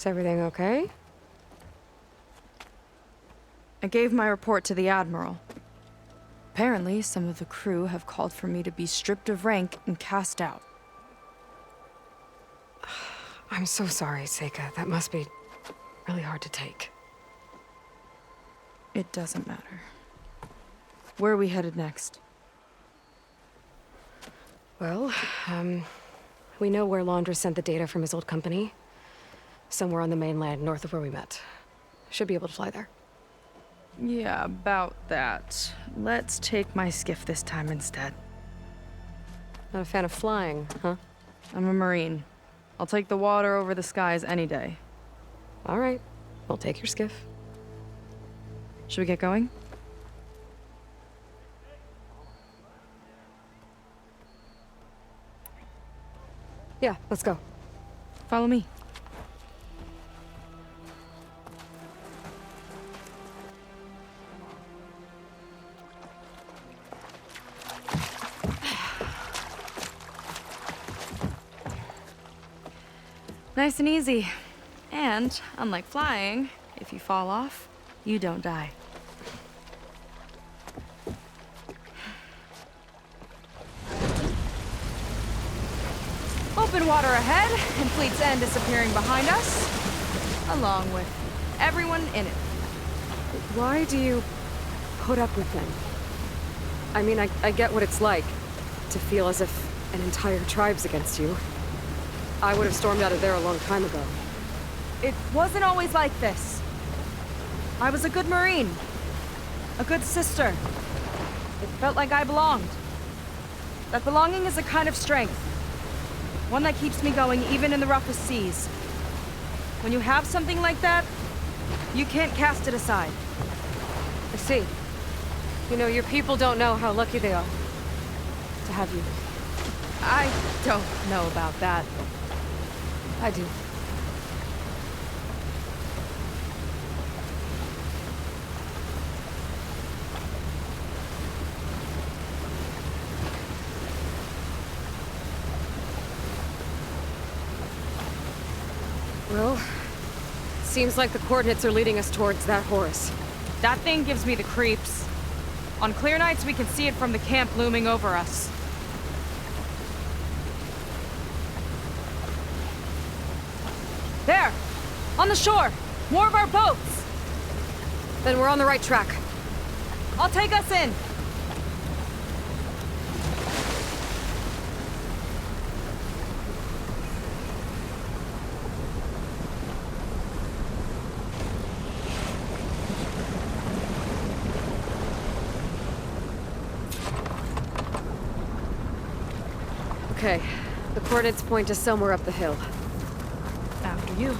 Is everything okay? I gave my report to the Admiral. Apparently, some of the crew have called for me to be stripped of rank and cast out. I'm so sorry, Seika. That must be really hard to take. It doesn't matter. Where are we headed next? Well, we know where Laundra sent the data from his old company. Somewhere on the mainland, north of where we met. Should be able to fly there. Yeah, about that. Let's take my skiff this time instead. Not a fan of flying, huh? I'm a Marine. I'll take the water over the skies any day. All right. We'll take your skiff. Should we get going? Yeah, let's go. Follow me. Nice and easy. And, unlike flying, if you fall off, you don't die. Open water ahead, and Fleet's End disappearing behind us, along with everyone in it. Why do you put up with them? I mean, I get what it's like to feel as if an entire tribe's against you. I would have stormed out of there a long time ago. It wasn't always like this. I was a good Marine. A good sister. It felt like I belonged. That belonging is a kind of strength. One that keeps me going even in the roughest seas. When you have something like that, you can't cast it aside. I see. You know, your people don't know how lucky they are to have you. I don't know about that. I do. Well, seems like the coordinates are leading us towards that Horus. That thing gives me the creeps. On clear nights, we can see it from the camp looming over us. There! On the shore! More of our boats! Then we're on the right track. I'll take us in! Okay, the coordinates point to somewhere up the hill. After you.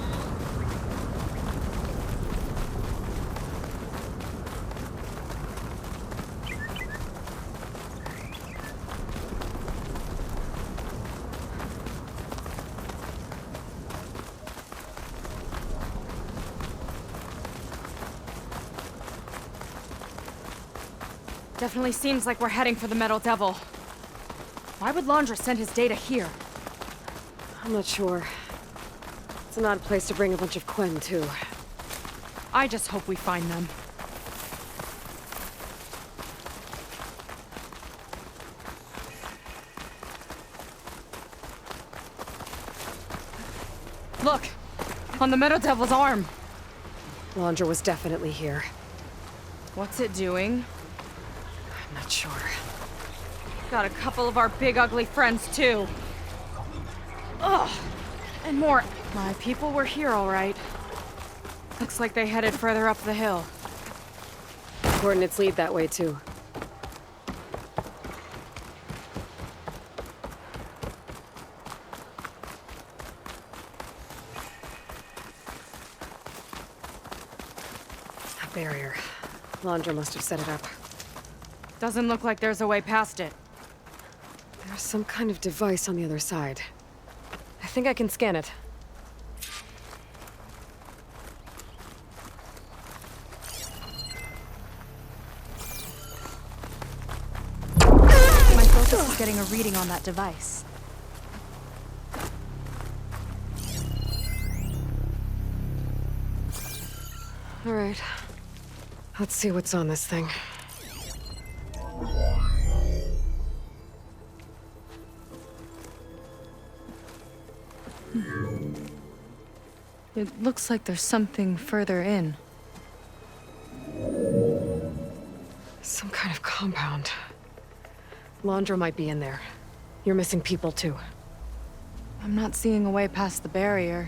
Definitely seems like we're heading for the Metal Devil. Why would Laundra send his data here? I'm not sure. It's an odd place to bring a bunch of Quen, too. I just hope we find them. Look! On the Metal Devil's arm! Laundra was definitely here. What's it doing? I'm not sure. Got a couple of our big ugly friends, too. Ugh! And more. My people were here, all right. Looks like they headed further up the hill. Coordinates lead that way, too. A barrier. Laundra must have set it up. Doesn't look like there's a way past it. There's some kind of device on the other side. I think I can scan it. My focus is getting a reading on that device. All right. Let's see what's on this thing. It looks like there's something further in. Some kind of compound. Laundra might be in there. You're missing people too. I'm not seeing a way past the barrier.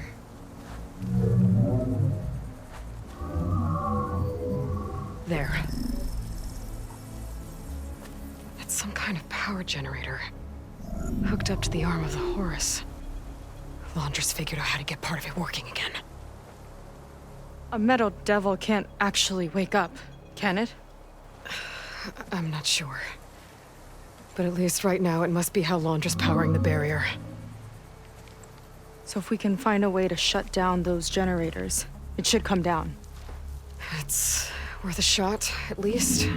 There. That's some kind of power generator. Hooked up to the arm of the Horus. Laundra's figured out how to get part of it working again. A metal devil can't actually wake up, can it? I'm not sure. But at least right now, it must be how Laundra's powering the barrier. So if we can find a way to shut down those generators, it should come down. It's worth a shot, at least. It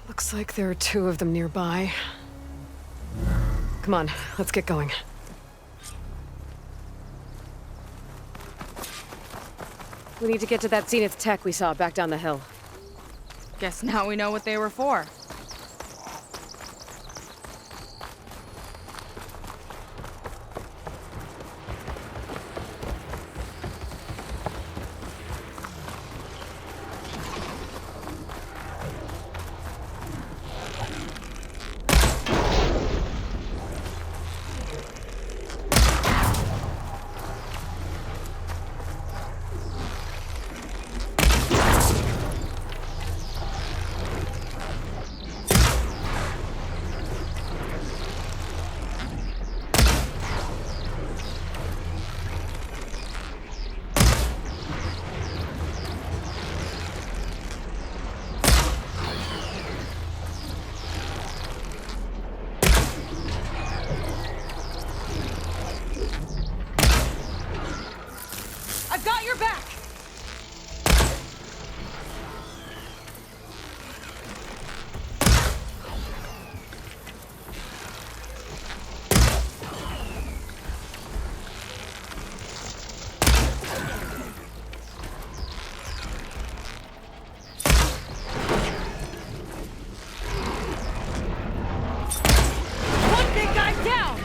looks like there are 2 of them nearby. Come on, let's get going. We need to get to that Zenith tech we saw back down the hill. Guess now we know what they were for. I've got your back! One big guy down!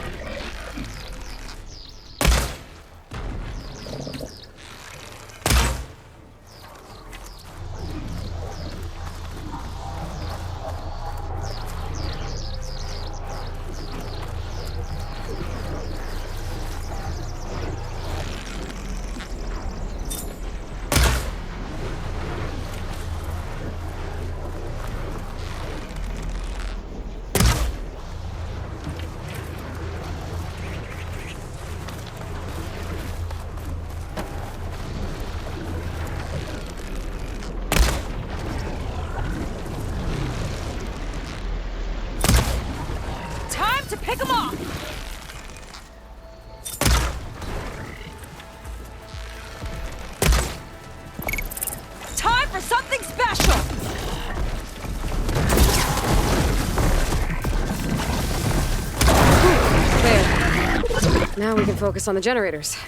To pick them off! Time for something special! There. Now we can focus on the generators.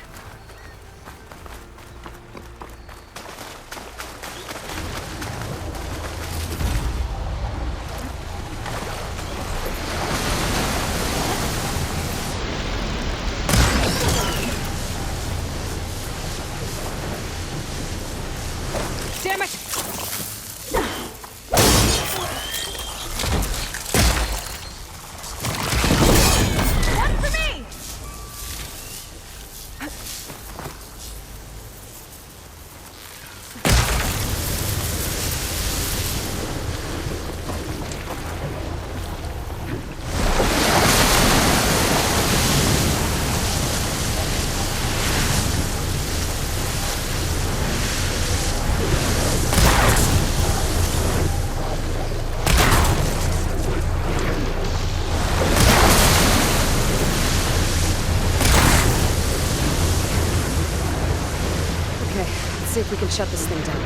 Damn it! One for me! See if we can shut this thing down.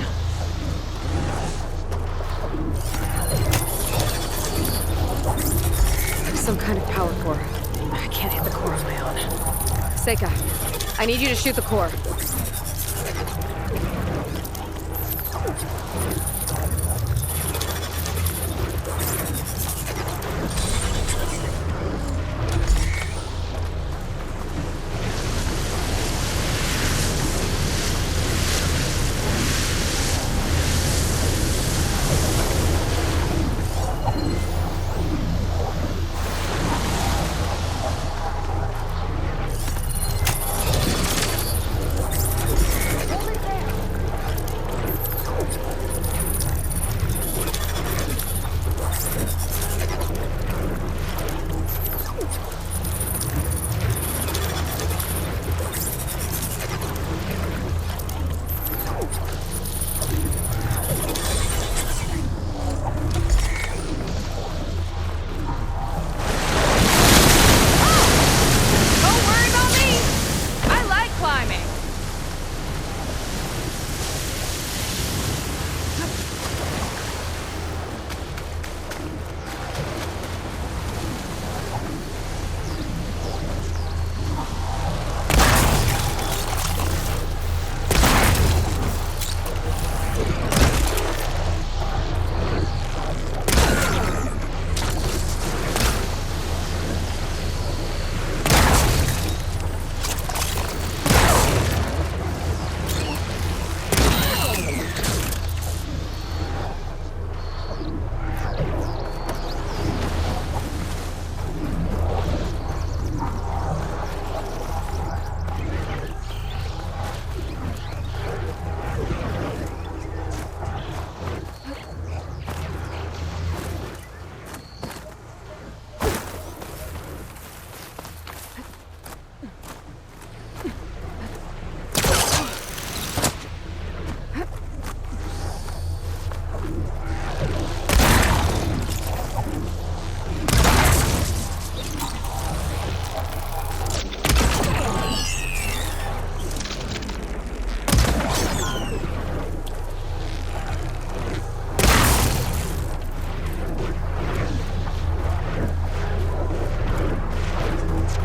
There's some kind of power core. I can't hit the core on my own. Seika, I need you to shoot the core. Don't worry about me! I like climbing.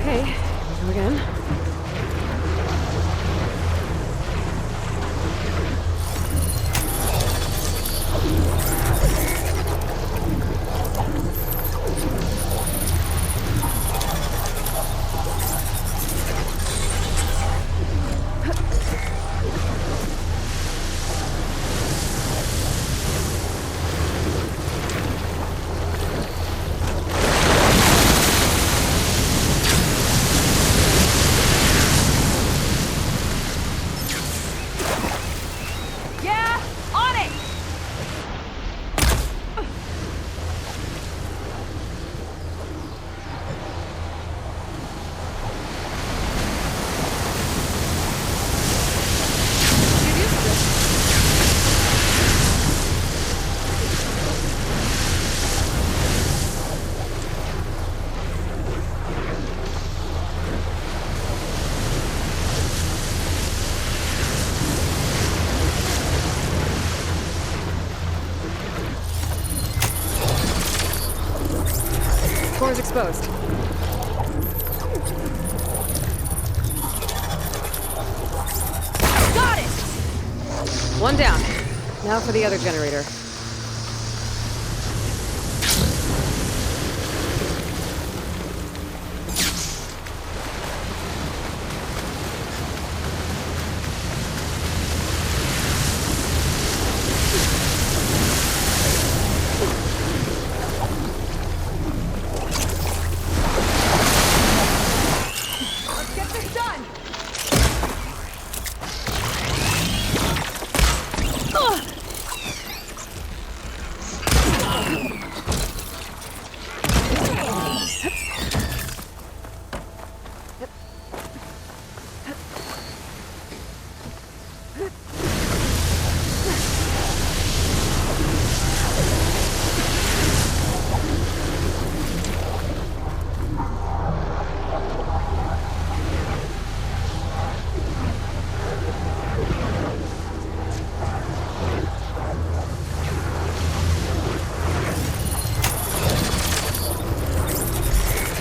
Okay, go again. Yeah, on it! Get used to this. Core's exposed. Got it! One down. Now for the other generator. Let's get this done!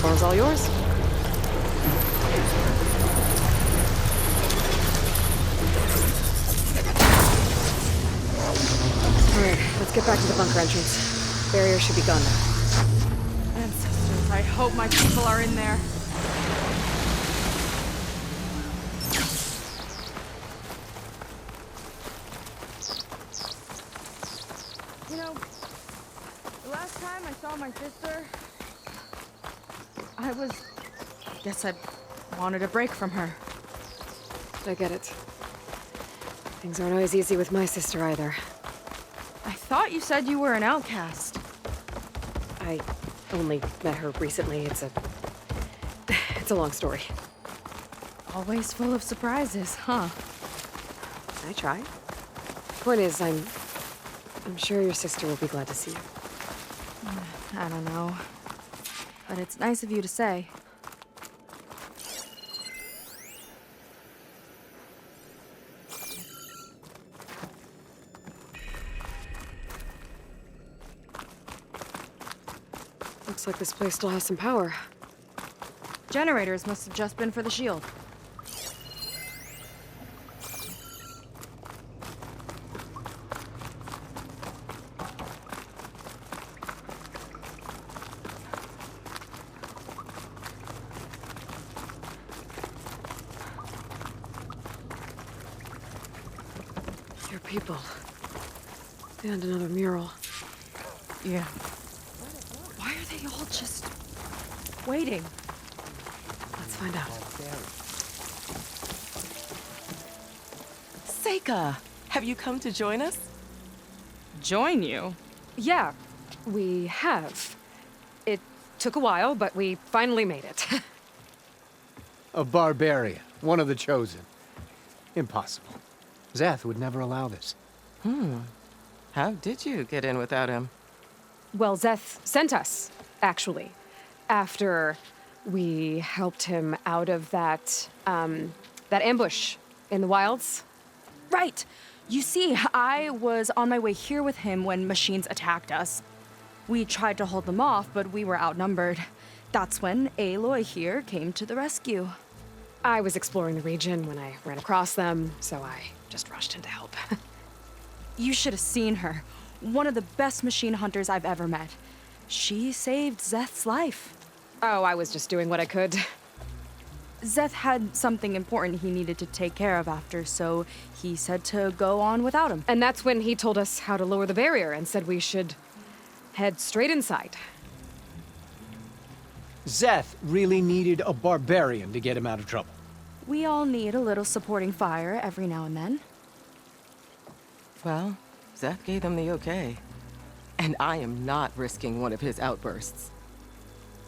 Floor's all yours. get back to the bunker entrance. Barrier should be gone now. Ancestors, I hope my people are in there. You know, the last time I saw my sister, I guess I wanted a break from her. I get it. Things aren't always easy with my sister either. I thought you said you were an outcast. I only met her recently. It's a long story. Always full of surprises, huh? I try. Point is, I'm sure your sister will be glad to see you. I don't know. But it's nice of you to say. Looks like this place still has some power. Generators must have just been for the shield. Your people. And another mural. Yeah. Why are they all just waiting? Let's find out. Seika, have you come to join us? Join you? Yeah, we have. It took a while, but we finally made it. A barbarian, one of the chosen. Impossible. Zeth would never allow this. How did you get in without him? Well, Zeth sent us, actually, after we helped him out of that ambush in the wilds. Right. You see, I was on my way here with him when machines attacked us. We tried to hold them off, but we were outnumbered. That's when Aloy here came to the rescue. I was exploring the region when I ran across them, so I just rushed in to help. You should have seen her. One of the best machine hunters I've ever met. She saved Zeth's life. Oh, I was just doing what I could. Zeth had something important he needed to take care of after, so he said to go on without him. And that's when he told us how to lower the barrier and said we should head straight inside. Zeth really needed a barbarian to get him out of trouble. We all need a little supporting fire every now and then. Well, Zeth gave them the okay. And I am not risking one of his outbursts.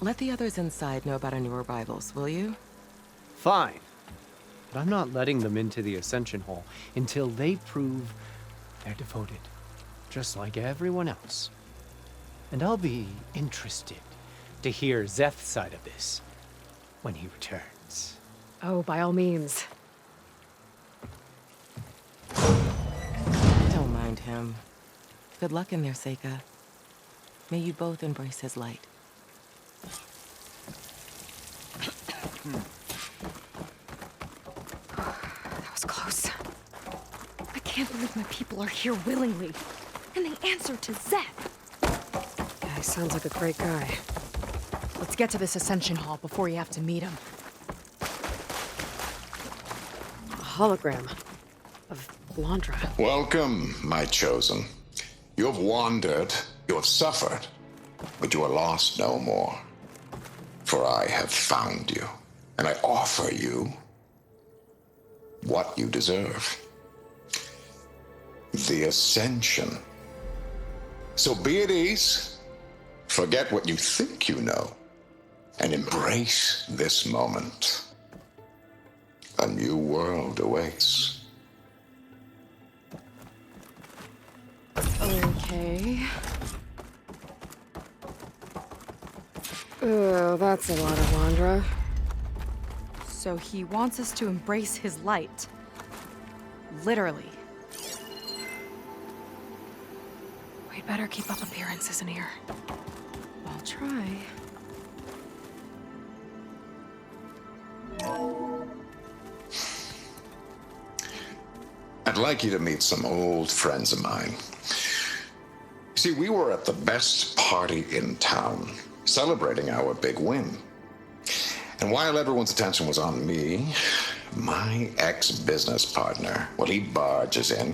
Let the others inside know about our new arrivals, will you? Fine. But I'm not letting them into the Ascension Hall until they prove they're devoted, just like everyone else. And I'll be interested to hear Zeth's side of this when he returns. Oh, by all means. Don't mind him. Good luck in there, Seika. May you both embrace his light. That was close. I can't believe my people are here willingly. And they answered to Zeth. Yeah, he sounds like a great guy. Let's get to this Ascension Hall before you have to meet him. A hologram of Blandra. Welcome, my chosen. You have wandered, you have suffered, but you are lost no more. For I have found you, and I offer you what you deserve. The Ascension. So be at ease, forget what you think you know, and embrace this moment. A new world awaits. Okay. Oh, that's a lot of Blandra. So he wants us to embrace his light. Literally. We'd better keep up appearances in here. I'll try. I'd like you to meet some old friends of mine. See, we were at the best party in town, celebrating our big win. And while everyone's attention was on me, my ex-business partner, well, he barges in,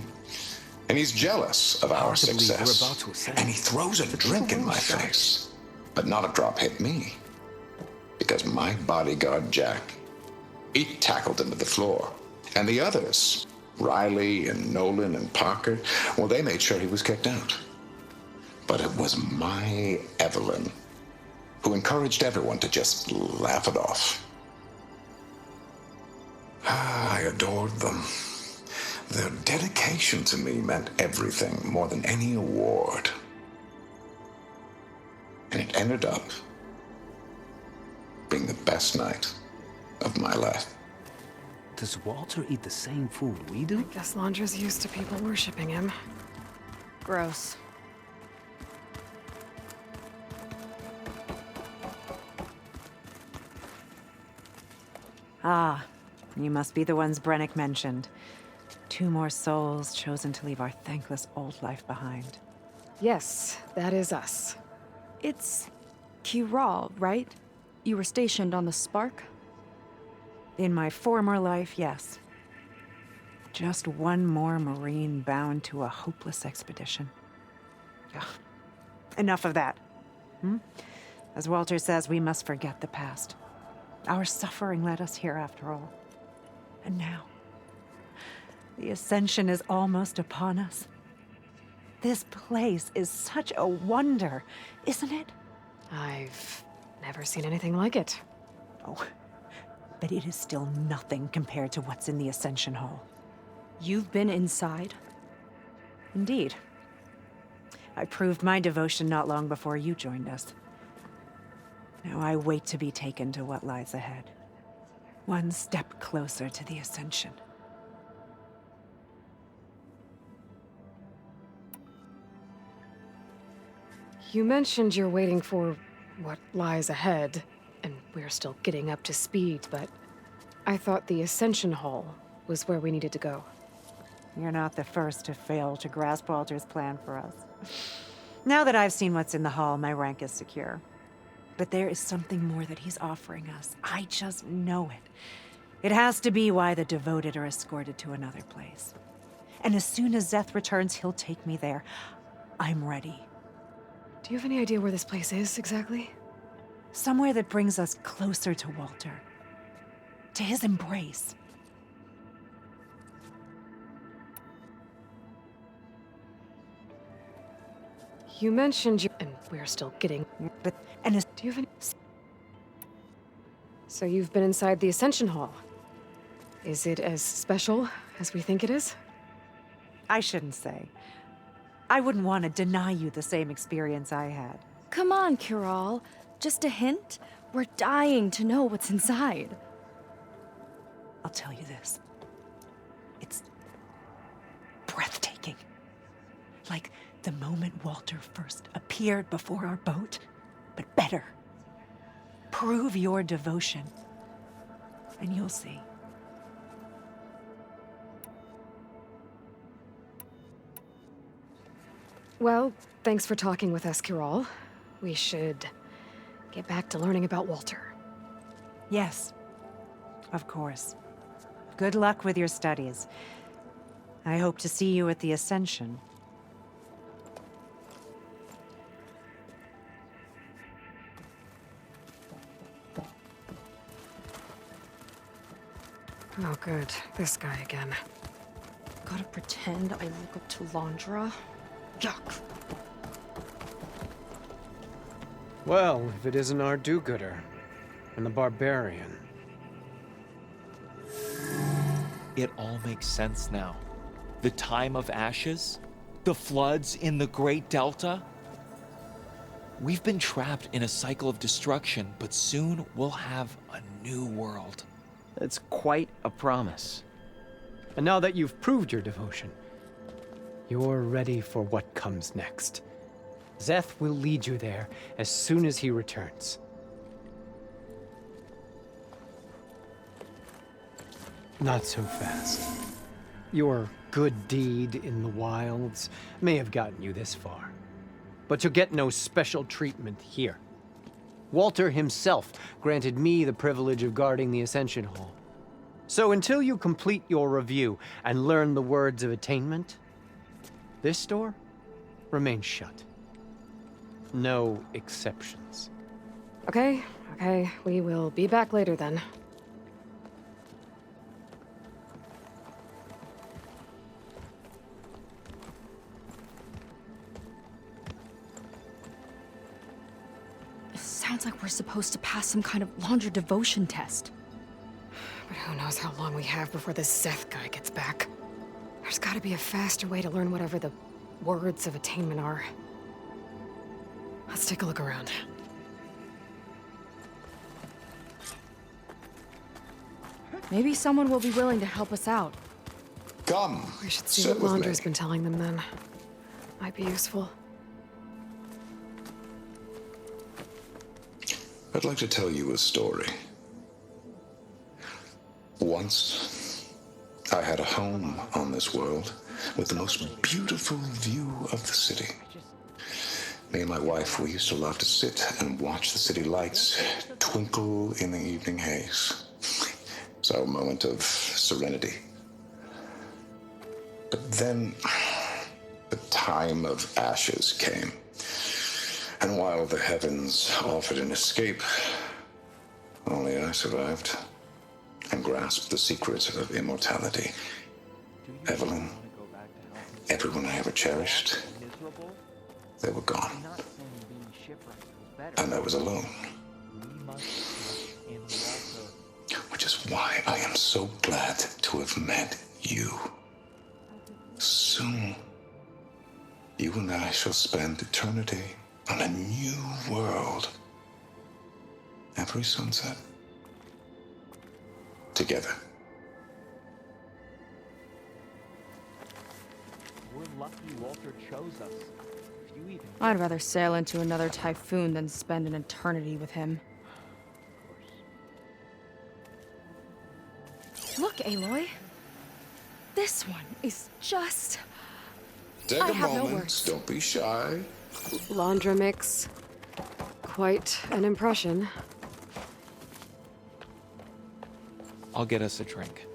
and he's jealous of our success. And he throws a drink in my face. But not a drop hit me. Because my bodyguard, Jack, he tackled him to the floor. And the others, Riley and Nolan and Parker, well, they made sure he was kicked out. But it was my Evelyn who encouraged everyone to just laugh it off. I adored them. Their dedication to me meant everything, more than any award. And it ended up being the best night of my life. Does Walter eat the same food we do? Guess Londra's used to people worshipping him. Gross. Ah, you must be the ones Brennick mentioned. 2 more souls chosen to leave our thankless old life behind. Yes, that is us. It's Kiral, right? You were stationed on the Spark? In my former life, yes. Just one more Marine bound to a hopeless expedition. Ugh. Enough of that. As Walter says, we must forget the past. Our suffering led us here after all. And now, the Ascension is almost upon us. This place is such a wonder, isn't it? I've never seen anything like it. Oh, but it is still nothing compared to what's in the Ascension Hall. You've been inside? Indeed. I proved my devotion not long before you joined us. Now I wait to be taken to what lies ahead. One step closer to the Ascension. You mentioned you're waiting for what lies ahead, and we're still getting up to speed, but I thought the Ascension Hall was where we needed to go. You're not the first to fail to grasp Walter's plan for us. Now that I've seen what's in the hall, my rank is secure. But there is something more that he's offering us. I just know it. It has to be why the devoted are escorted to another place. And as soon as Zeth returns, he'll take me there. I'm ready. Do you have any idea where this place is, exactly? Somewhere that brings us closer to Walter. To his embrace. You mentioned you... and we're still getting... But, and as, Do you have any... So you've been inside the Ascension Hall. Is it as special as we think it is? I shouldn't say. I wouldn't want to deny you the same experience I had. Come on, Kiral. Just a hint? We're dying to know what's inside. I'll tell you this. It's breathtaking. Like the moment Walter first appeared before our boat, but better. Prove your devotion, and you'll see. Well, thanks for talking with us, Kiral. We should get back to learning about Walter. Yes, of course. Good luck with your studies. I hope to see you at the Ascension. Oh, good. This guy again. Gotta pretend I look up to Londra? Yuck. Well, if it isn't our do-gooder and the barbarian. It all makes sense now. The time of ashes, the floods in the Great Delta. We've been trapped in a cycle of destruction, but soon we'll have a new world. It's quite a promise. And now that you've proved your devotion, you're ready for what comes next. Zeth will lead you there as soon as he returns. Not so fast. Your good deed in the wilds may have gotten you this far. but you'll get no special treatment here. Walter himself granted me the privilege of guarding the Ascension Hall. So until you complete your review and learn the words of attainment, this door remains shut. No exceptions. Okay, we will be back later then. Sounds like we're supposed to pass some kind of Laundra devotion test. But who knows how long we have before this Zeth guy gets back. There's gotta be a faster way to learn whatever the words of attainment are. Let's take a look around. Maybe someone will be willing to help us out. Come, We should see sit what with me. Laundra's been telling them then. Might be useful. I'd like to tell you a story. Once, I had a home on this world with the most beautiful view of the city. Me and my wife, we used to love to sit and watch the city lights twinkle in the evening haze. It's our moment of serenity. But then, the time of ashes came. And while the heavens offered an escape, only I survived and grasped the secret of immortality. Evelyn, everyone I ever cherished, they were gone. And I was alone. Which is why I am so glad to have met you. Soon, you and I shall spend eternity on a new world. Every sunset. Together. We're lucky Walter chose us. Few even I'd rather sail into another typhoon than spend an eternity with him. Look, Aloy. This one is just... Take I a have no moment. words. Don't be shy. Laundra makes quite an impression. I'll get us a drink.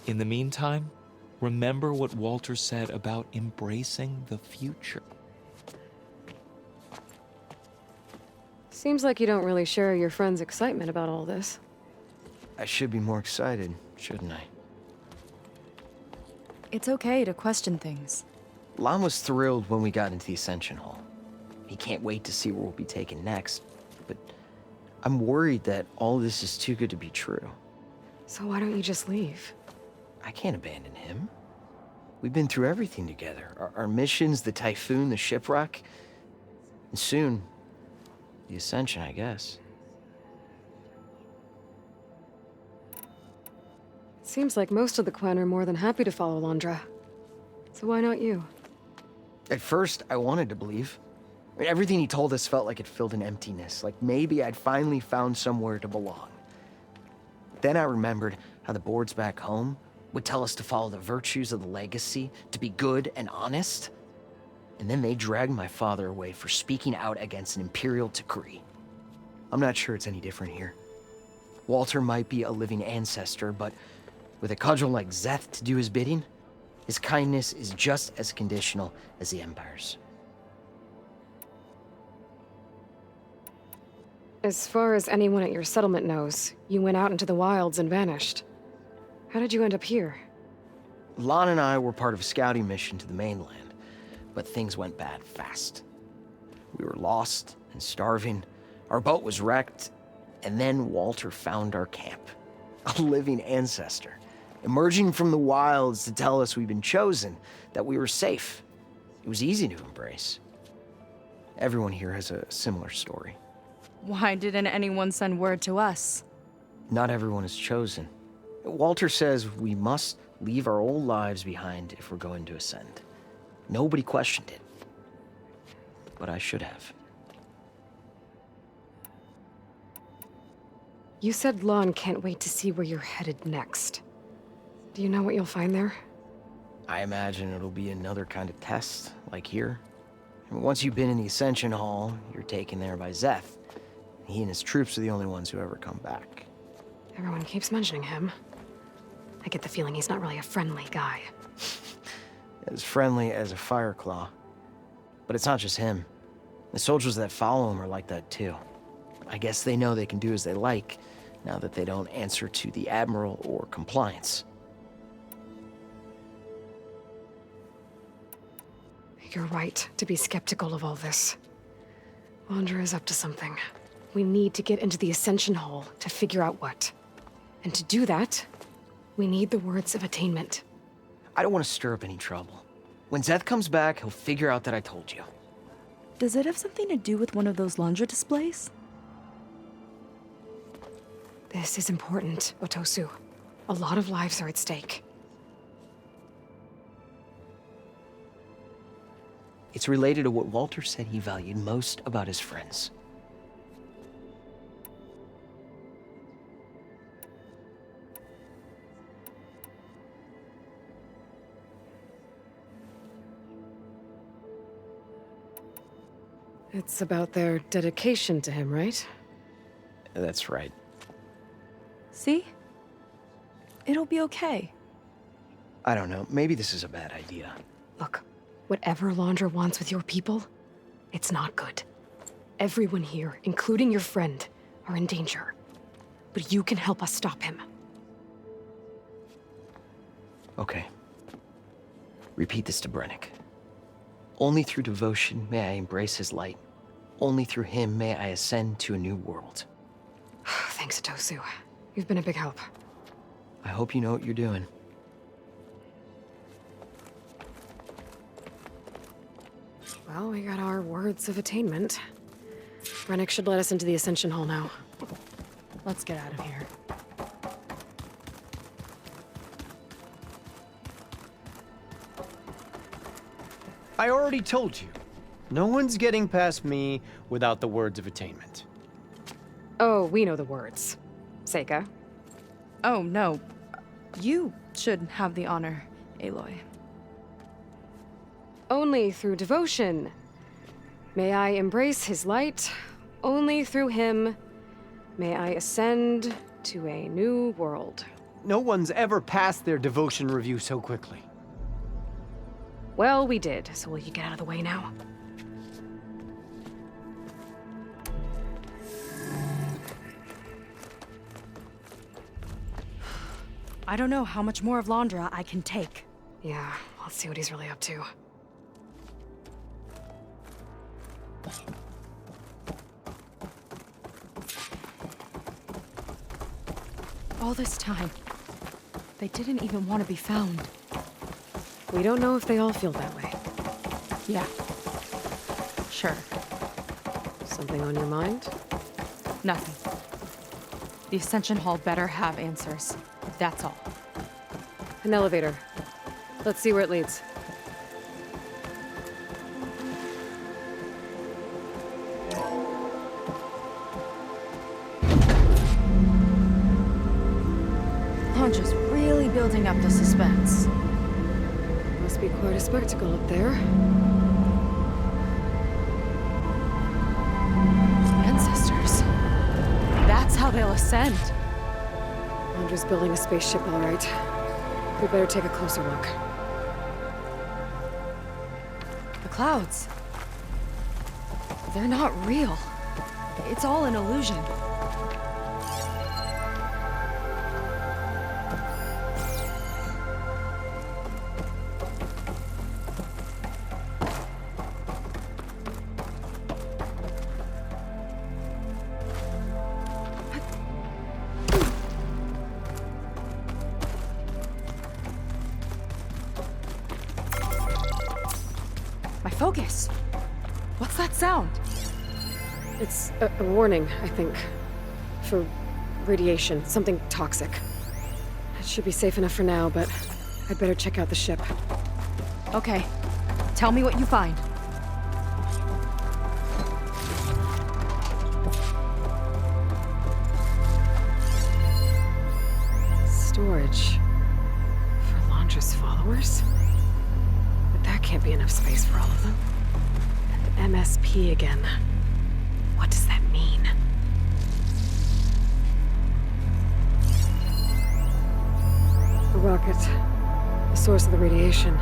In the meantime, remember what Walter said about embracing the future. Seems like you don't really share your friend's excitement about all this. I should be more excited, shouldn't I? It's okay to question things. Lon was thrilled when we got into the Ascension Hall. He can't wait to see where we'll be taken next, but I'm worried that all this is too good to be true. So why don't you just leave? I can't abandon him. We've been through everything together. Our missions, the typhoon, the shipwreck, and soon, the Ascension, I guess. Seems like most of the Quen are more than happy to follow Laundra. So why not you? At first, I wanted to believe. I mean, everything he told us felt like it filled an emptiness, like maybe I'd finally found somewhere to belong. Then I remembered how the boards back home would tell us to follow the virtues of the legacy, to be good and honest. And then they dragged my father away for speaking out against an imperial decree. I'm not sure it's any different here. Walter might be a living ancestor, but with a cudgel like Zeth to do his bidding, his kindness is just as conditional as the Empire's. As far as anyone at your settlement knows, you went out into the wilds and vanished. How did you end up here? Lon and I were part of a scouting mission to the mainland, but things went bad fast. We were lost and starving, our boat was wrecked, and then Walter found our camp. A living ancestor, emerging from the wilds to tell us we'd been chosen, that we were safe. It was easy to embrace. Everyone here has a similar story. Why didn't anyone send word to us? Not everyone is chosen. Walter says we must leave our old lives behind if we're going to ascend. Nobody questioned it. But I should have. You said Lon can't wait to see where you're headed next. Do you know what you'll find there? I imagine it'll be another kind of test, like here. And once you've been in the Ascension Hall, you're taken there by Zeth. He and his troops are the only ones who ever come back. Everyone keeps mentioning him. I get the feeling he's not really a friendly guy. As friendly as a Fireclaw. But it's not just him. The soldiers that follow him are like that too. I guess they know they can do as they like, now that they don't answer to the Admiral or Compliance. You're right to be skeptical of all this. Laundra is up to something. We need to get into the Ascension Hall to figure out what. And to do that, we need the words of attainment. I don't want to stir up any trouble. When Zeth comes back, he'll figure out that I told you. Does it have something to do with one of those laundry displays? This is important, Otosu. A lot of lives are at stake. It's related to what Walter said he valued most about his friends. It's about their dedication to him, right? That's right. See? It'll be okay. I don't know, maybe this is a bad idea. Look, whatever Laundra wants with your people, it's not good. Everyone here, including your friend, are in danger. But you can help us stop him. Okay. Repeat this to Brennick. Only through devotion may I embrace his light. Only through him may I ascend to a new world. Thanks, Otosu. You've been a big help. I hope you know what you're doing. Well, we got our words of attainment. Rennick should let us into the Ascension Hall now. Let's get out of here. I already told you. No one's getting past me without the words of attainment. Oh, we know the words. Seika. Oh, no. You should have the honor, Aloy. Only through devotion may I embrace his light. Only through him may I ascend to a new world. No one's ever passed their devotion review so quickly. Well, we did, so will you get out of the way now? I don't know how much more of Laundra I can take. Yeah, let's see what he's really up to. All this time, they didn't even want to be found. We don't know if they all feel that way. Yeah. Sure. Something on your mind? Nothing. The Ascension Hall better have answers. That's all. An elevator. Let's see where it leads. Laundra's really building up the suspense. Must be quite a spectacle up there. Ancestors. That's how they'll ascend. Laundra's building a spaceship, all right. We better take a closer look. The clouds. They're not real. It's all an illusion. My focus. What's that sound? It's a warning, I think. For radiation, something toxic. It should be safe enough for now, but I'd better check out the ship. Okay. Tell me what you find. Storage. For Laundra's followers? But that can't be enough space for all of them. NSP again. What does that mean? The rocket. The source of the radiation.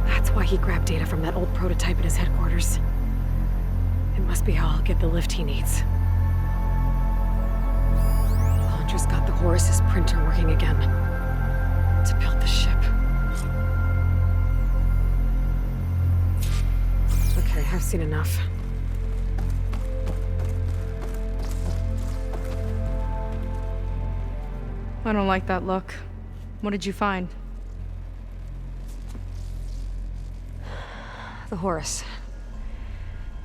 That's why he grabbed data from that old prototype at his headquarters. It must be how I'll get the lift he needs. Londra's got the Horus's printer working again. To build the ship. Okay, I've seen enough. I don't like that look. What did you find? The Horus.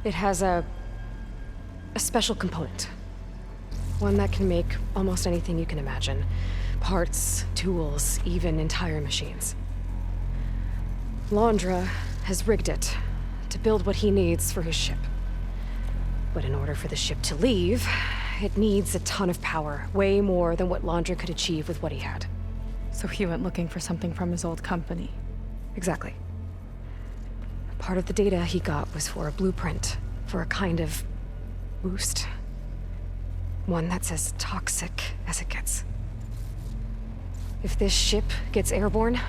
It has a special component. One that can make almost anything you can imagine. Parts, tools, even entire machines. Londra has rigged it to build what he needs for his ship. But in order for the ship to leave, it needs a ton of power, way more than what Londra could achieve with what he had. So he went looking for something from his old company. Exactly. Part of the data he got was for a blueprint, for a kind of boost. One that's as toxic as it gets. If this ship gets airborne,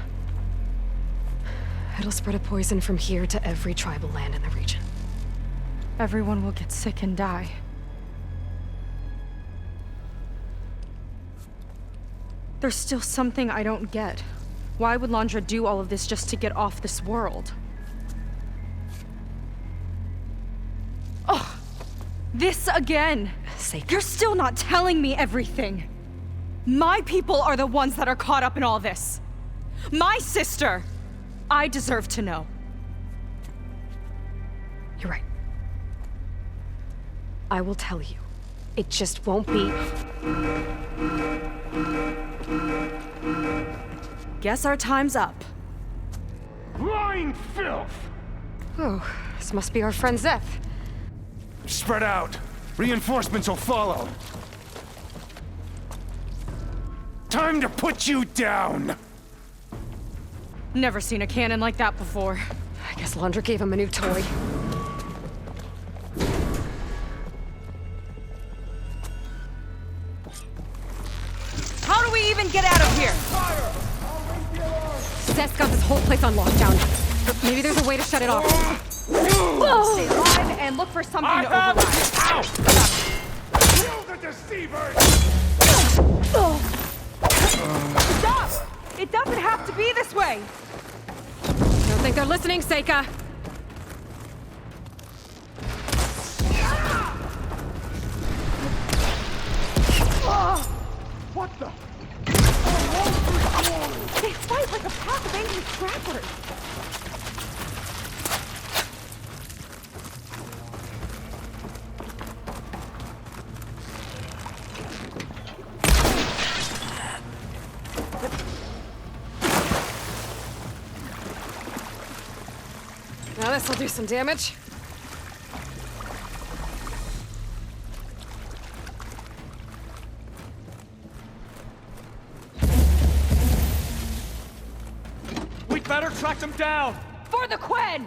it'll spread a poison from here to every tribal land in the region. Everyone will get sick and die. There's still something I don't get. Why would Londra do all of this just to get off this world? Oh, this again! You're still not telling me everything! My people are the ones that are caught up in all this! My sister! I deserve to know. You're right. I will tell you. It just won't be... Guess our time's up. Lying filth! Oh, this must be our friend Zeth. Spread out. Reinforcements will follow. Time to put you down! Never seen a cannon like that before. I guess Londra gave him a new toy. How do we even get out of here? Zeth's got this whole place on lockdown. Maybe there's a way to shut it off. Stay alive and look for something to override. Ow! Kill the deceivers! Stop! It doesn't have to be this way! Don't think they're listening, Seika. What the? They fight like a pack of angry scrappers! Now this'll do some damage. We'd better track them down! For the Quen!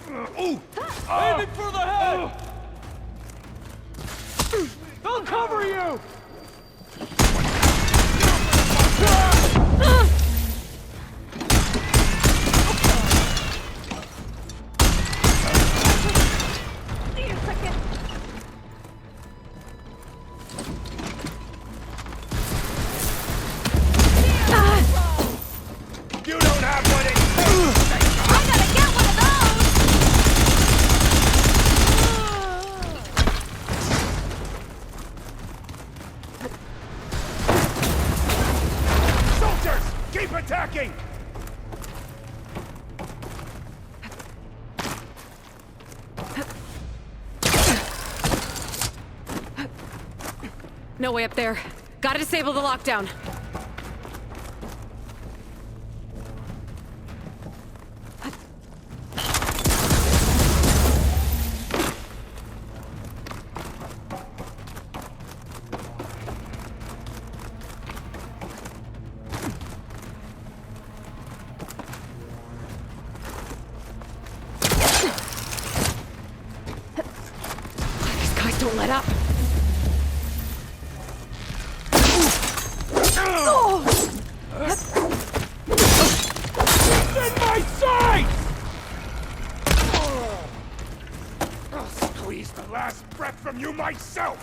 Ooh! Aiming for the head! They'll cover you! Need a second! You don't have what it takes! I gotta get one of those! Soldiers! Keep attacking! No way up there. Gotta disable the lockdown. Don't let up. In my sight! I'll squeeze the last breath from you myself!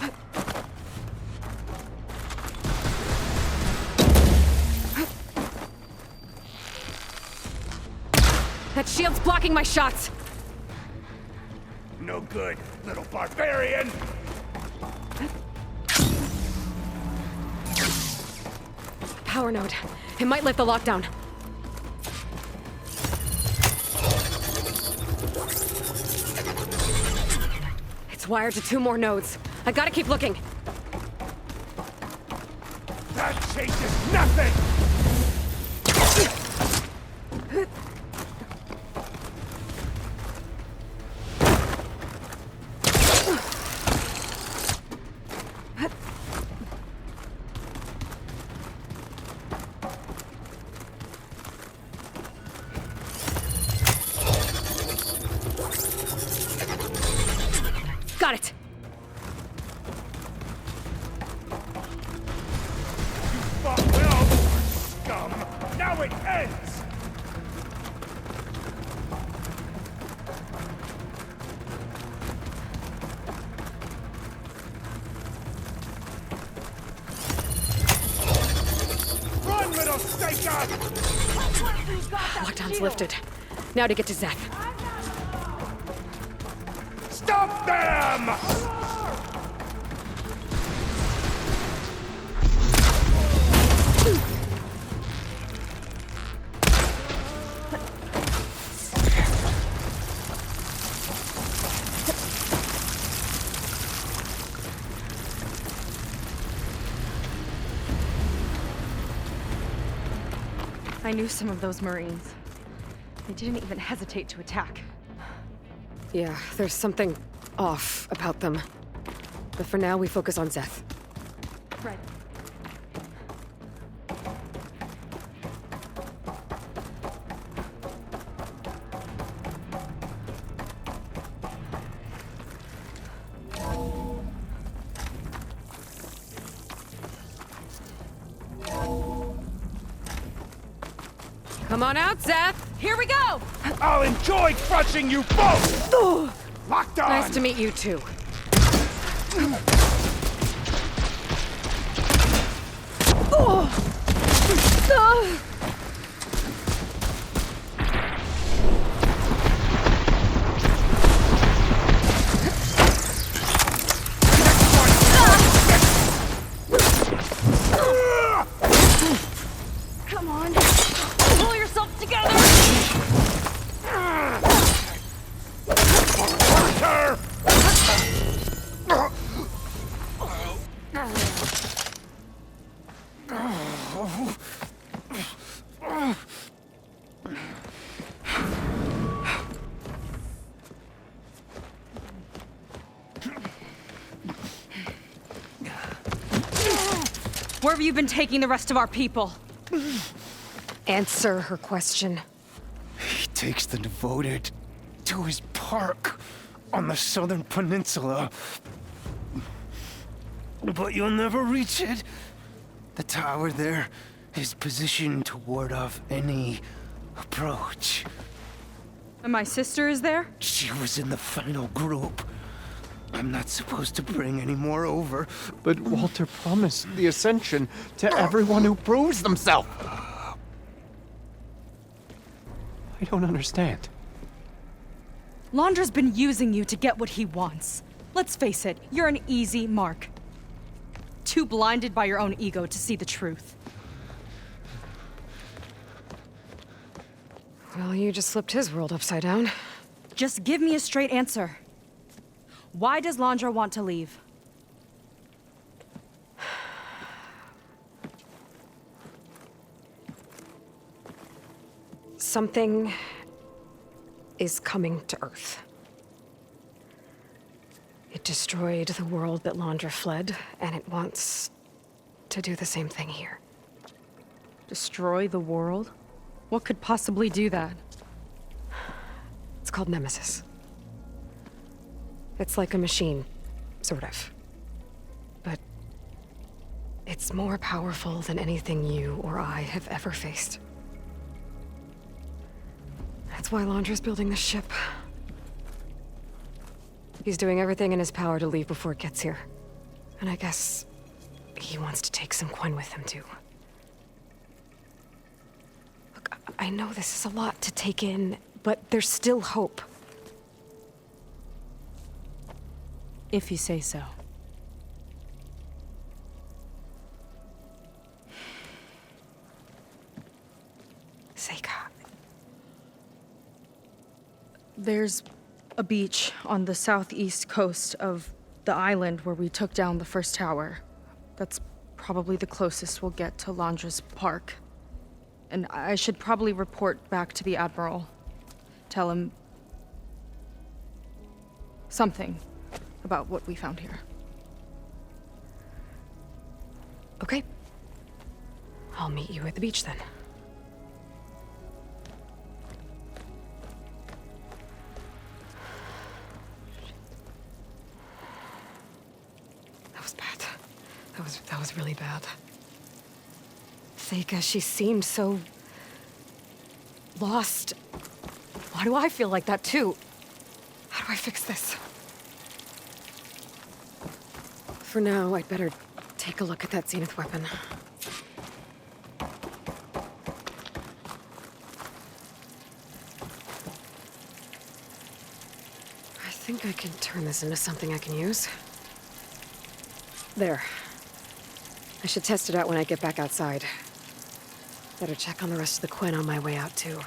That shield's blocking my shots. No good, little barbarian! Power node. It might lift the lockdown. It's wired to 2 more nodes. I gotta keep looking. That changes nothing! Got it. You fought well, scum! Now it ends! Run, little staker! Lockdown's lifted. Now to get to Zeth. Stop them! I knew some of those Marines. They didn't even hesitate to attack. Yeah, there's something off about them. But for now, we focus on Zeth. Right. Come on out, Zeth! Here we go! I'll enjoy crushing you both! Locked on! Nice to meet you, too. Come on! Pull yourself together! Her! Where have you been taking the rest of our people? Answer her question. He takes the devoted to his park on the southern peninsula. But you'll never reach it. The tower there is positioned to ward off any approach. And my sister is there? She was in the final group. I'm not supposed to bring any more over. But Walter promised the Ascension to everyone who proves themselves. I don't understand. Londra's been using you to get what he wants. Let's face it, you're an easy mark. Too blinded by your own ego to see the truth. Well, you just flipped his world upside down. Just give me a straight answer. Why does Londra want to leave? Something is coming to Earth. It destroyed the world that Londra fled, and it wants to do the same thing here. Destroy the world? What could possibly do that? It's called Nemesis. It's like a machine, Sort of. But it's more powerful than anything you or I have ever faced. That's why Londra's building this ship. He's doing everything in his power to leave before it gets here. And I guess he wants to take some Quen with him, too. Look, I know this is a lot to take in, but there's still hope. If you say so. Seika. There's a beach on the southeast coast of the island where we took down the first tower. That's probably the closest we'll get to Londra's park. And I should probably report back to the Admiral. Tell him something about what we found here. Okay. I'll meet you at the beach then. That was bad. That was really bad. Seika, she seemed so lost. Why do I feel like that too? How do I fix this? For now, I'd better take a look at that Zenith weapon. I think I can turn this into something I can use. There. I should test it out when I get back outside. Better check on the rest of the Quen on my way out, too.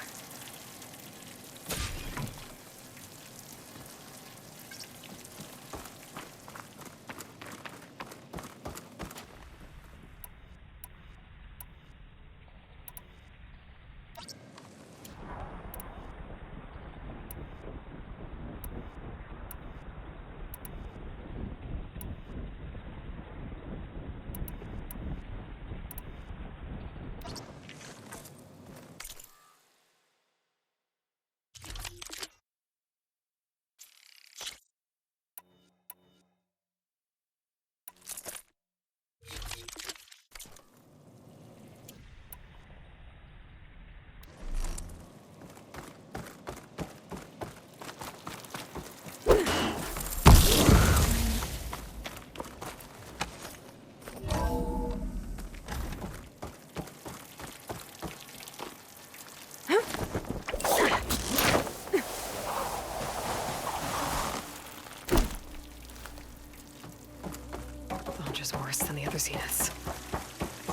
Just worse than the other Zeniths.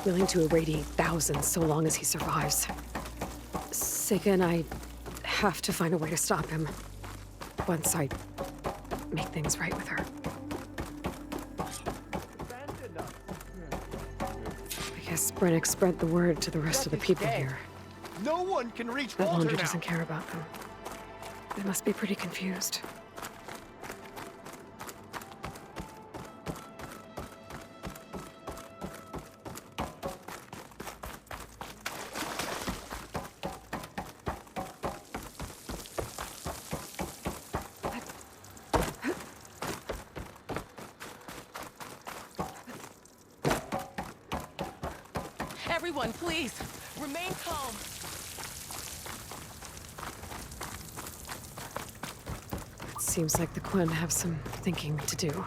Willing to irradiate thousands so long as he survives. Seika and I have to find a way to stop him. Once I make things right with her. I guess Brennick spread the word to the rest of the people here. No one can reach That Walter Laundry now. doesn't care about them. They must be pretty confused. Everyone, please, remain calm. It seems like the Quen have some thinking to do.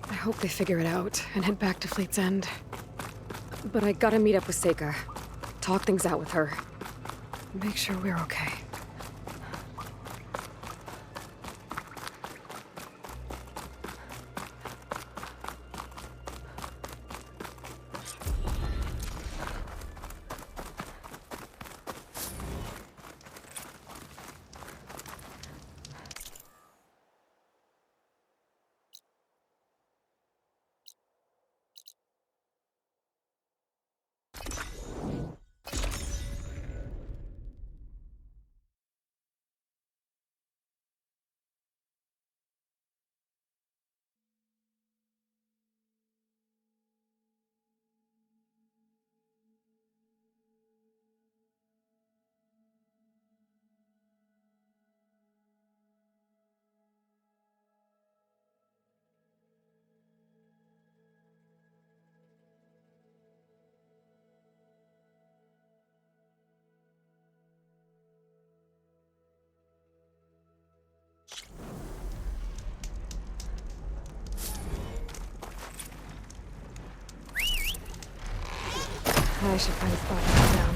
I hope they figure it out and head back to Fleet's End. But I gotta meet up with Seika. Talk things out with her. Make sure we're okay. I should find a spot to sit down.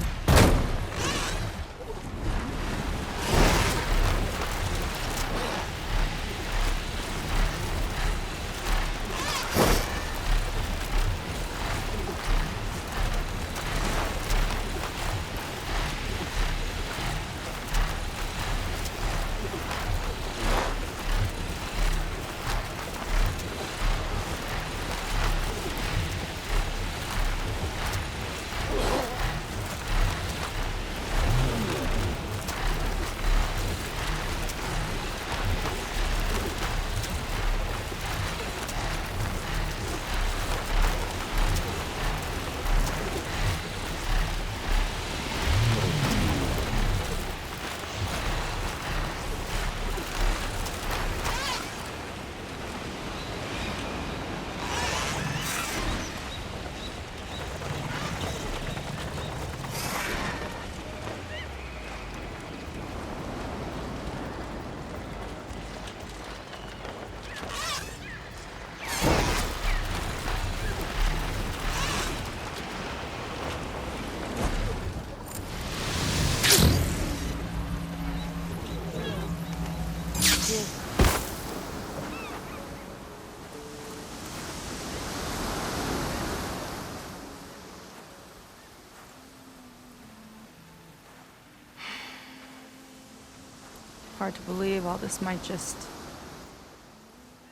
Hard to believe all this might just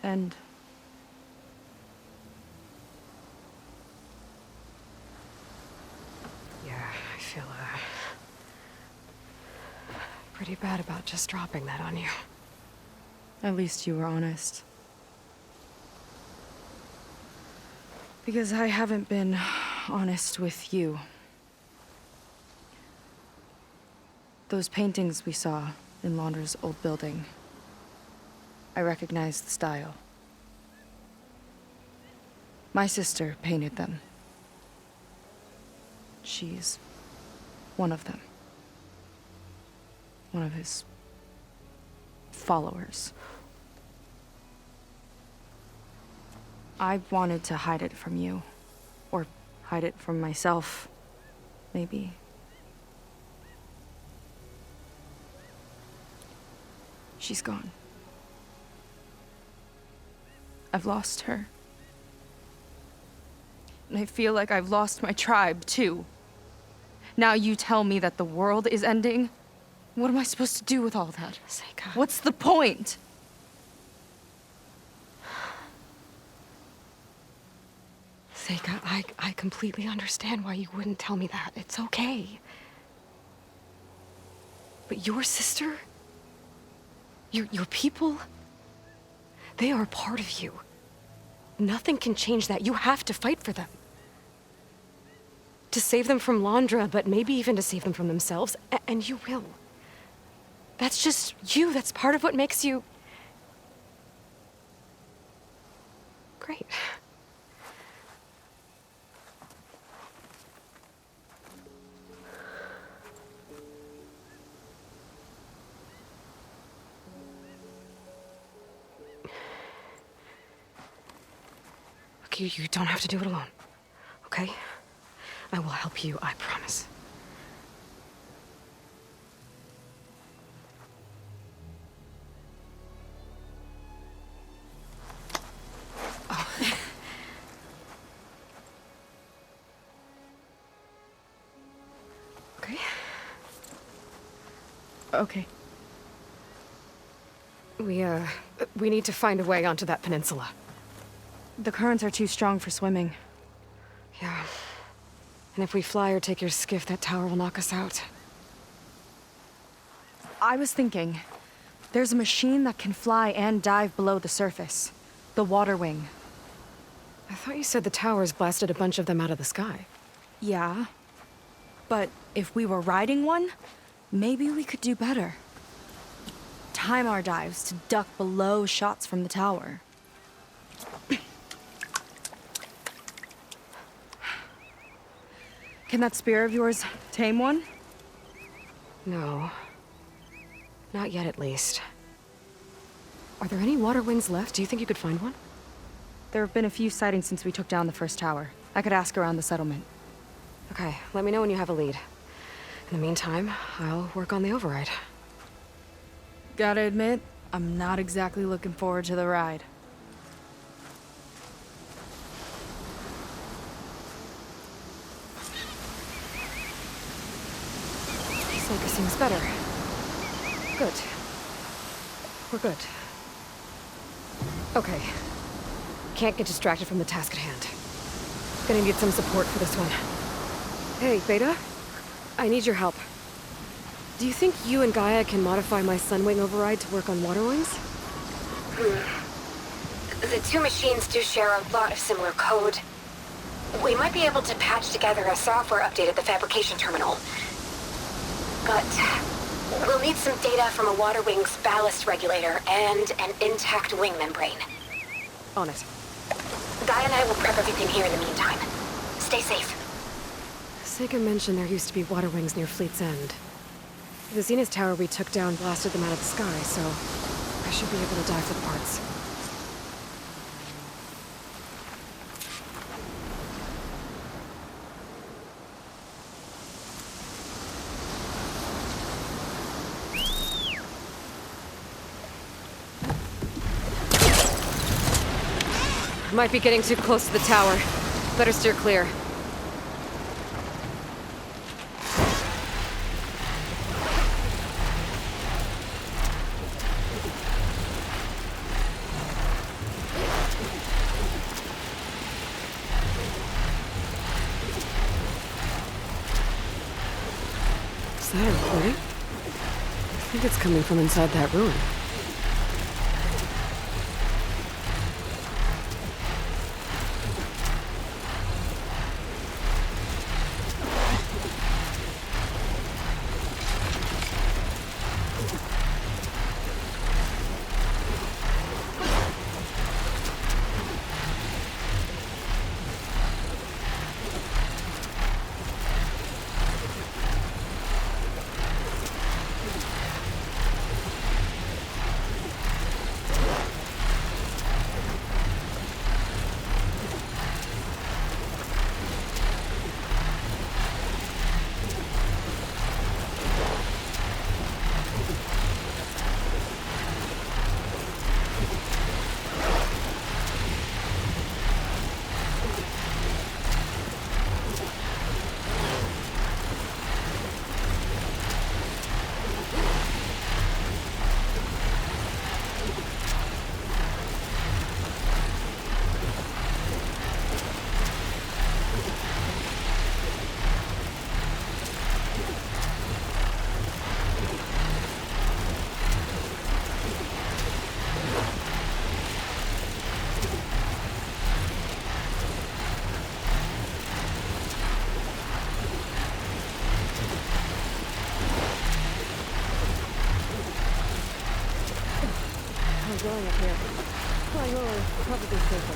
end. Yeah, I feel pretty bad about just dropping that on you. At least you were honest. Because I haven't been honest with you. Those paintings we saw in Laundra's old building, I recognize the style. My sister painted them. She's one of them. One of his followers. I wanted to hide it from you. Or hide it from myself, maybe. She's gone. I've lost her. And I feel like I've lost my tribe, too. Now you tell me that the world is ending? What am I supposed to do with all that? Seika. What's the point? Seika, I completely understand why you wouldn't tell me that. It's okay. But your sister, your people, they are part of you. Nothing can change that. You have to fight for them. To save them from Laundra, but maybe even to save them from themselves, and you will. That's just you. That's part of what makes you... great. Look, you don't have to do it alone, okay? I will help you, I promise. Oh. Okay. Okay. We need to find a way onto that peninsula. The currents are too strong for swimming. Yeah. And if we fly or take your skiff, that tower will knock us out. I was thinking, there's a machine that can fly and dive below the surface. The water wing. I thought you said the towers blasted a bunch of them out of the sky. Yeah. But if we were riding one, maybe we could do better. Time our dives to duck below shots from the tower. Can that spear of yours tame one? No. Not yet, at least. Are there any water wings left? Do you think you could find one? There have been a few sightings since we took down the first tower. I could ask around the settlement. Okay, let me know when you have a lead. In the meantime, I'll work on the override. Gotta admit, I'm not exactly looking forward to the ride. Psycho seems better. Good. We're good. Okay. Can't get distracted from the task at hand. Gonna need some support for this one. Hey, Beta? I need your help. Do you think you and Gaia can modify my Sunwing override to work on water wings? The two machines do share a lot of similar code. We might be able to patch together a software update at the fabrication terminal. But we'll need some data from a water wing's ballast regulator and an intact wing membrane. On it. Guy and I will prep everything here in the meantime. Stay safe. Sega mentioned there used to be water wings near Fleet's End. The Zenith Tower we took down blasted them out of the sky, so I should be able to dive for the parts. Might be getting too close to the tower. Better steer clear. Is that a recording? I think it's coming from inside that ruin. Going up here. Flying lower is probably safer.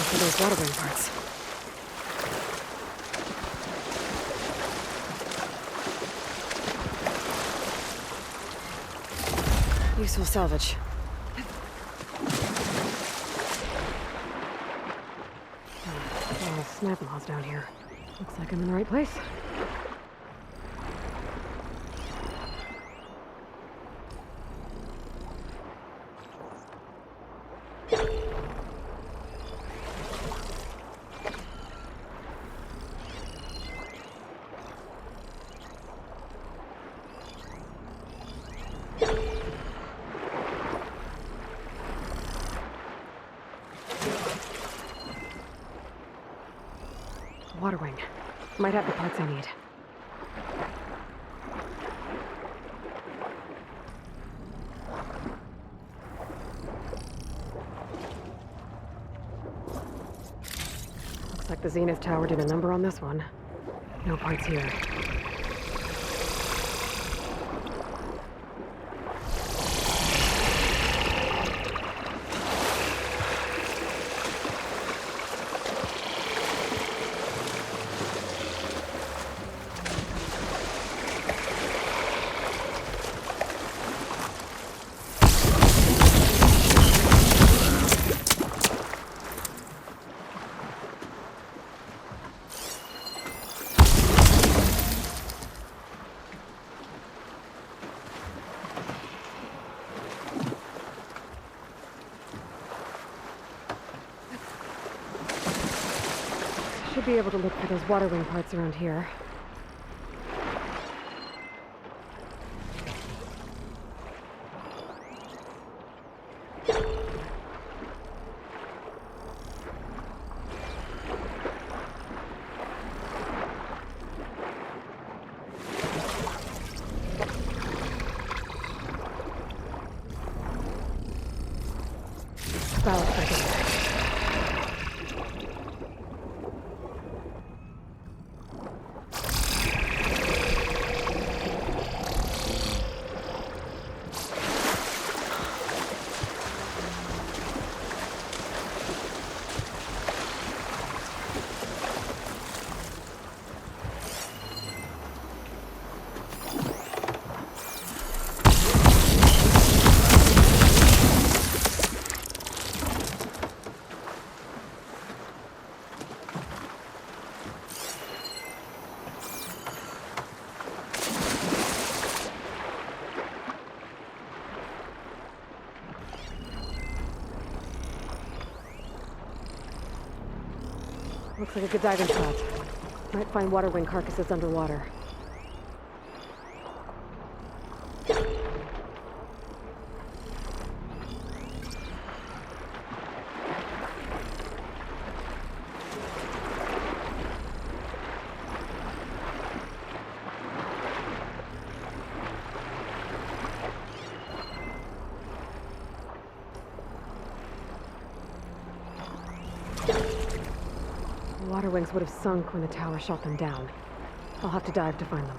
For those water wing parts. Useful salvage. Snap laws down here. Looks like I'm in the right place. Water wing. Might have the parts I need. Looks like the Zenith Tower did a number on this one. No parts here. Should be able to look for those water wing parts around here. Ballast back in there. Looks like a good diving spot. Might find water wing carcasses underwater. Water wings would have sunk when the tower shot them down. I'll have to dive to find them.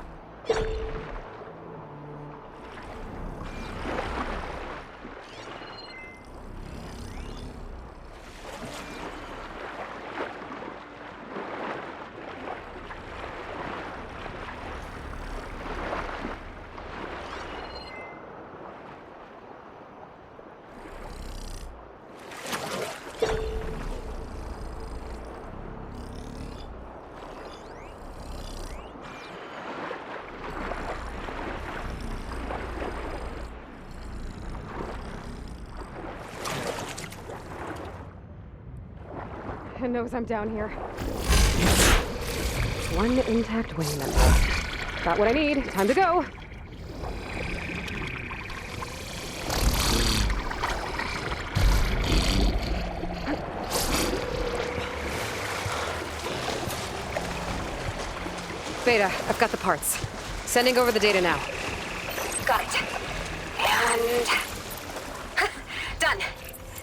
It knows I'm down here. One intact wing member. Got what I need. Time to go. Beta, I've got the parts. Sending over the data now. Got it. And... done.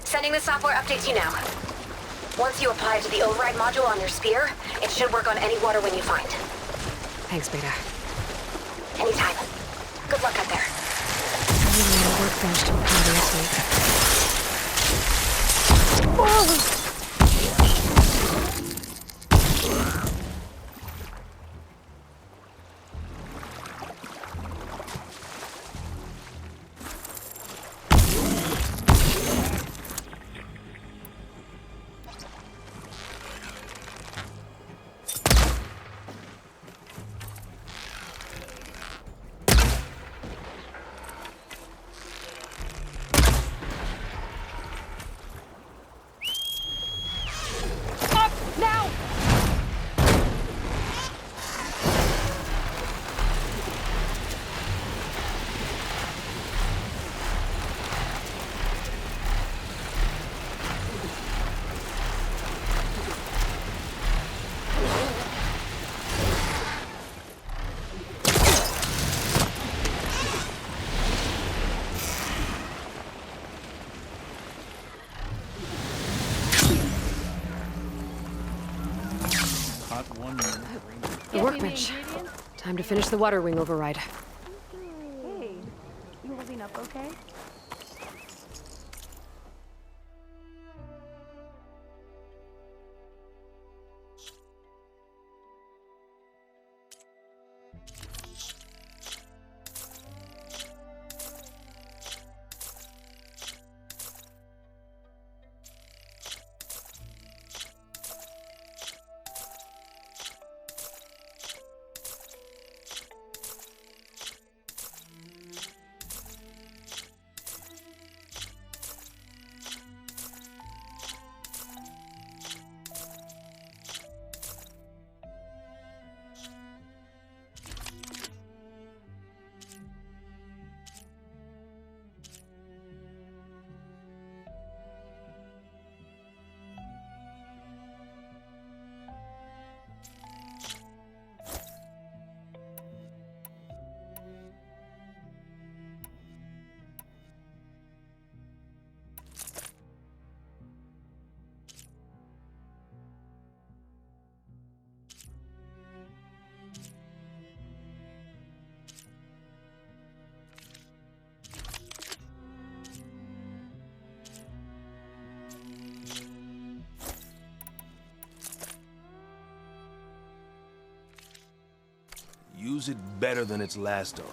Sending the software update to you now. Once you apply it to the override module on your spear, it should work on any water wing you find. Thanks, Beta. Anytime. Good luck out there. Workbench to apply the update. Whoa! The workbench. Time to finish the water wing override. Hey, you holding up okay? use it better than its last owner.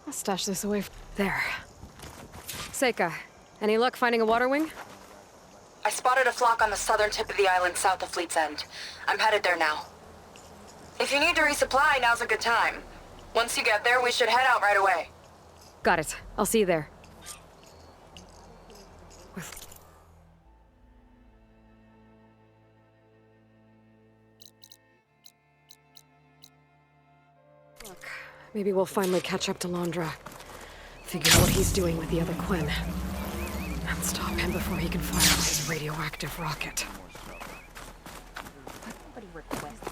I'll stash this away. There. Seika, any luck finding a water wing? I spotted a flock on the southern tip of the island south of Fleet's End. I'm headed there now. If you need to resupply, now's a good time. Once you get there, we should head out right away. Got it. I'll see you there. Look, maybe we'll finally catch up to Londra. Figure out what he's doing with the other Quinn. And stop him before he can fire his radioactive rocket. Somebody requested